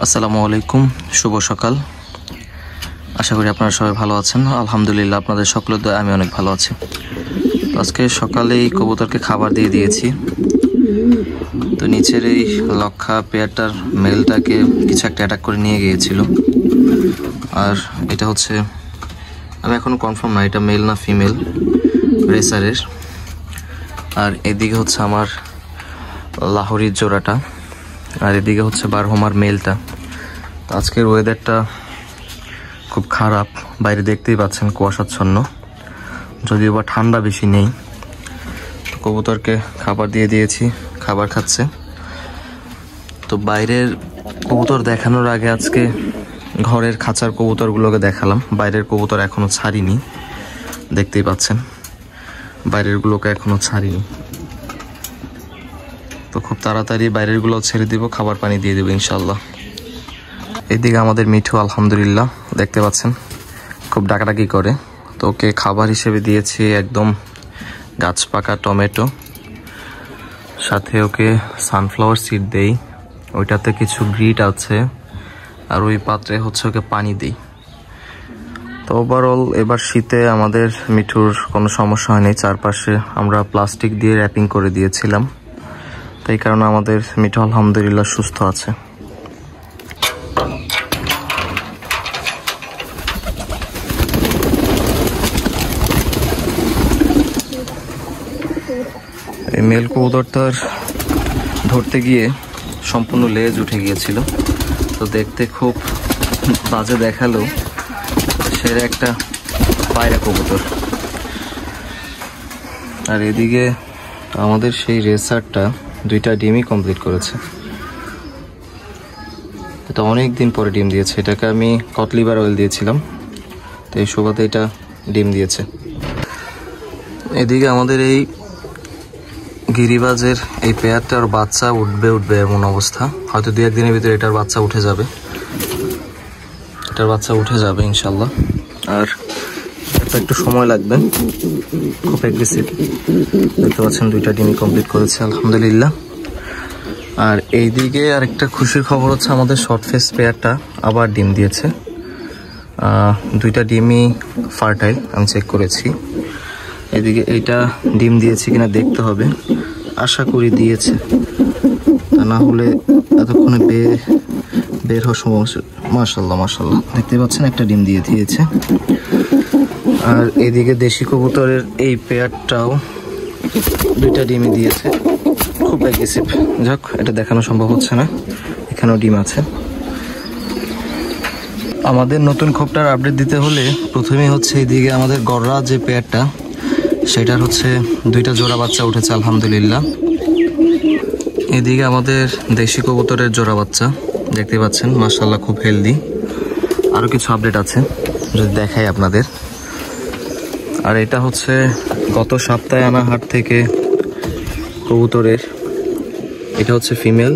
আসসালামু আলাইকুম, শুভ সকাল। আশা করি আপনারা সবাই ভালো আছেন। আলহামদুলিল্লাহ, আপনাদের সকলের দয়ায় আমি অনেক ভালো আছি। আজকে সকালেই কবুতরকে খাবার দিয়ে দিয়েছি। তো নিচের এই লক্ষা পেয়ারটার মেলটাকে কিছু একটা অ্যাটাক করে নিয়ে গিয়েছিল। আর এটা হচ্ছে, আমি এখনও কনফার্ম না এটা মেল না ফিমেল রেসারের। আর এদিকে হচ্ছে আমার লাহোরির জোড়াটা, আর এদিকে হচ্ছে বারহমার মেলটা। আজকের ওয়েদারটা খুব খারাপ, বাইরে দেখতেই পাচ্ছেন কুয়াশাচ্ছন্ন, যদিও বা ঠান্ডা বেশি নেই। তো কবুতরকে খাবার দিয়ে দিয়েছি, খাবার খাচ্ছে। তো বাইরের কবুতর দেখানোর আগে আজকে ঘরের খাঁচার কবুতরগুলোকে দেখালাম। বাইরের কবুতর এখনও ছাড়িনি, দেখতেই পাচ্ছেন বাইরেরগুলোকে এখনও ছাড়িনি। তো খুব তাড়াতাড়ি বাইরেরগুলো ছেড়ে দিব, খাবার পানি দিয়ে দেবো ইনশাল্লাহ। এদিকে আমাদের মিঠু আলহামদুলিল্লাহ দেখতে পাচ্ছেন খুব ডাকাডাকি করে। তো ওকে খাবার হিসেবে দিয়েছি একদম গাছ পাকা টমেটো, সাথে ওকে সানফ্লাওয়ার সিড দেই, ওইটাতে কিছু গ্রিট আছে, আর ওই পাত্রে হচ্ছে ওকে পানি দিই। তো ওভারঅল এবার শীতে আমাদের মিঠুর কোনো সমস্যা হয়নি। চারপাশে আমরা প্লাস্টিক দিয়ে র্যাপিং করে দিয়েছিলাম, তাই কারণে আমাদের মিঠু আলহামদুলিল্লাহ সুস্থ আছে। এই মেল কবুতরটার ধরতে গিয়ে সম্পূর্ণ লেজ উঠে গিয়েছিল। তো দেখতে খুব বাজে দেখালেও সেরা একটা পায়রা কবুতর। আর এদিকে আমাদের সেই রেসারটা 2টা ডিমই কমপ্লিট করেছে। এটা অনেক দিন পরে ডিম দিয়েছে। এটাকে আমি কট লিভার অয়েল দিয়েছিলাম, তো এই সুবাদে এটা ডিম দিয়েছে। এদিকে আমাদের এই গিরিবাজের এই পেয়ারটার বাচ্চা উঠবে এমন অবস্থা। হয়তো 2-1 দিনের ভিতরে এটার বাচ্চা উঠে যাবে, ইনশাল্লাহ। আর একটু সময় লাগবে, খুব অ্যাগ্রেসিভ। দেখতে পাচ্ছেন 2টা ডিমই কমপ্লিট করেছে আলহামদুলিল্লাহ। আর এইদিকে আরেকটা খুশির খবর হচ্ছে আমাদের শর্ট ফেস পেয়ারটা আবার ডিম দিয়েছে। 2টা ডিমই ফার্টাইল, আমি চেক করেছি। এদিকে এইটা ডিম দিয়েছে কিনা দেখতে হবে, আশা করি দিয়েছে, তা না হলে এতক্ষণে বের হওয়ার সম্ভাবনা। মাশাল্লাহ দেখতে পাচ্ছেন একটা ডিম দিয়ে দিয়েছে। আর এদিকে দেশি কবুতরের এই পেয়ারটাও 2টা ডিমই দিয়েছে, খুব অ্যাগ্রেসিভ। যাক, এটা দেখানো সম্ভব হচ্ছে না, এখানেও ডিম আছে। আমাদের নতুন খোপটার আপডেট দিতে হলে প্রথমেই হচ্ছে এইদিকে আমাদের গররা যে পেয়ারটা, সেটার হচ্ছে 2টা জোড়া বাচ্চা উঠেছে আলহামদুলিল্লাহ। এদিকে আমাদের দেশি কবুতরের জোড়া বাচ্চা দেখতে পাচ্ছেন, মাশাআল্লাহ খুব হেলদি। আরও কিছু আপডেট আছে, যদি দেখাই আপনাদের। আর এটা হচ্ছে গত সপ্তাহে আনা হাট থেকে কবুতরের, এটা হচ্ছে ফিমেল,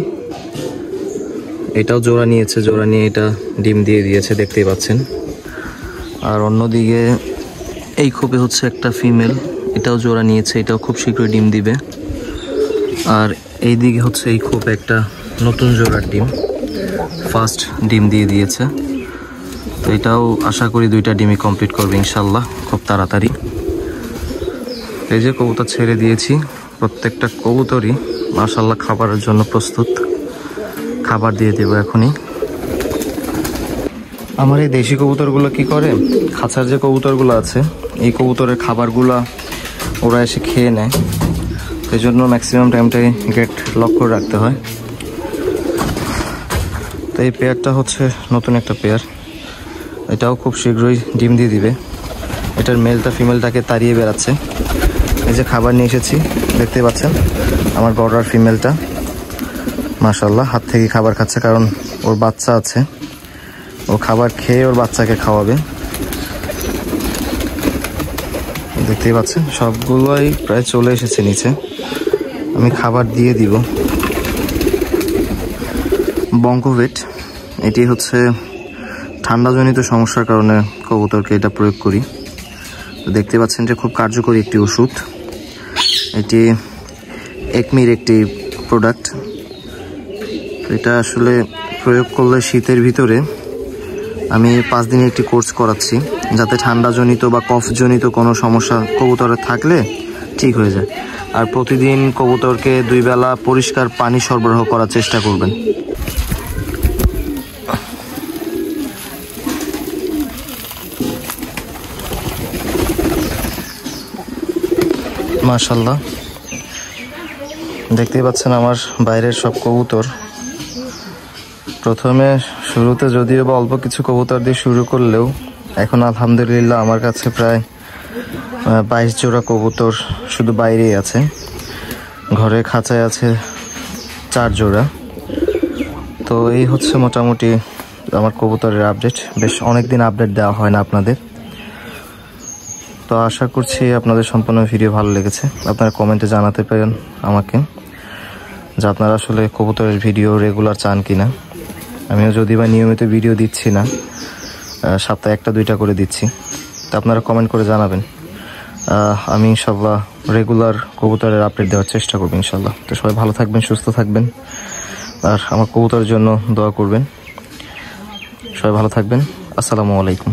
এটাও জোড়া নিয়েছে, জোড়া নিয়ে এটা ডিম দিয়ে দিয়েছে, দেখতেই পাচ্ছেন। আর অন্যদিকে এই খোপে হচ্ছে একটা ফিমেল, এটাও জোড়া নিয়েছে, এটাও খুব শীঘ্রই ডিম দিবে। আর এই দিকে হচ্ছে এই খোপে একটা নতুন জোড়ার ডিম, ফার্স্ট ডিম দিয়ে দিয়েছে। তো এটাও আশা করি 2টা ডিমই কমপ্লিট করবে ইনশাল্লাহ খুব তাড়াতাড়ি। এই যে কবুতর ছেড়ে দিয়েছি, প্রত্যেকটা কবুতরই মাশাআল্লাহ খাবারের জন্য প্রস্তুত। খাবার দিয়ে দেবো এখনই। আমার এই দেশি কবুতরগুলো কি করে, খাঁচার যে কবুতরগুলো আছে এই কবুতরের খাবারগুলা ওরা এসে খেয়ে নেয়, এই জন্য ম্যাক্সিমাম টাইমটাই গেট লক করে রাখতে হয়। তো এই পেয়ারটা হচ্ছে নতুন একটা পেয়ার, এটাও খুব শীঘ্রই ডিম দিয়ে দিবে। এটার মেলটা ফিমেলটাকে তাড়িয়ে বেড়াচ্ছে। এই যে খাবার নিয়ে এসেছি, দেখতে পাচ্ছেন আমার গড়ার ফিমেলটা মাশাআল্লাহ হাত থেকে খাবার খাচ্ছে, কারণ ওর বাচ্চা আছে, ও খাবার খেয়ে ওর বাচ্চাকে খাওয়াবে। দেখতেই পাচ্ছেন সবগুলোই প্রায় চলে এসেছে নিচে, আমি খাবার দিয়ে দিব। বঙ্কোভেট, এটি হচ্ছে ঠান্ডাজনিত সমস্যার কারণে কবুতরকে এটা প্রয়োগ করি। তো দেখতে পাচ্ছেন যে খুব কার্যকরী একটি ওষুধ। এটি একমির একটি প্রোডাক্ট। এটা আসলে প্রয়োগ করলে শীতের ভিতরে আমি 5 দিনের একটি কোর্স করাচ্ছি, যাতে ঠান্ডাজনিত বা কফজনিত কোনো সমস্যা কবুতরের থাকলে ঠিক হয়ে যায়। আর প্রতিদিন কবুতরকে 2 বেলা পরিষ্কার পানি সরবরাহ করার চেষ্টা করবেন। মাশাআল্লাহ, দেখতেই পাচ্ছেন আমার বাইরের সব কবুতর। প্রথমে শুরুতে যদিও বা অল্প কিছু কবুতর দিয়ে শুরু করলেও এখন আলহামদুলিল্লাহ আমার কাছে প্রায় 22 জোড়া কবুতর শুধু বাইরেই আছে। ঘরে খাঁচায় আছে 4 জোড়া। তো এই হচ্ছে মোটামুটি আমার কবুতরের আপডেট। বেশ অনেকদিন আপডেট দেওয়া হয় না আপনাদের। তো আশা করছি আপনাদের সম্পূর্ণ ভিডিও ভালো লেগেছে। আপনারা কমেন্টে জানাতে পারেন আমাকে যে আপনারা আসলে কবুতরের ভিডিও রেগুলার চান কিনা। আমিও যদি বা নিয়মিত ভিডিও দিচ্ছি না, সপ্তাহে 1-2টা করে দিচ্ছি, তো আপনারা কমেন্ট করে জানাবেন। আমি ইনশাল্লাহ রেগুলার কবুতরের আপডেট দেওয়ার চেষ্টা করবো ইনশাল্লাহ। তো সবাই ভালো থাকবেন, সুস্থ থাকবেন, আর আমার কবুতরের জন্য দোয়া করবেন। সবাই ভালো থাকবেন। আসসালামু আলাইকুম।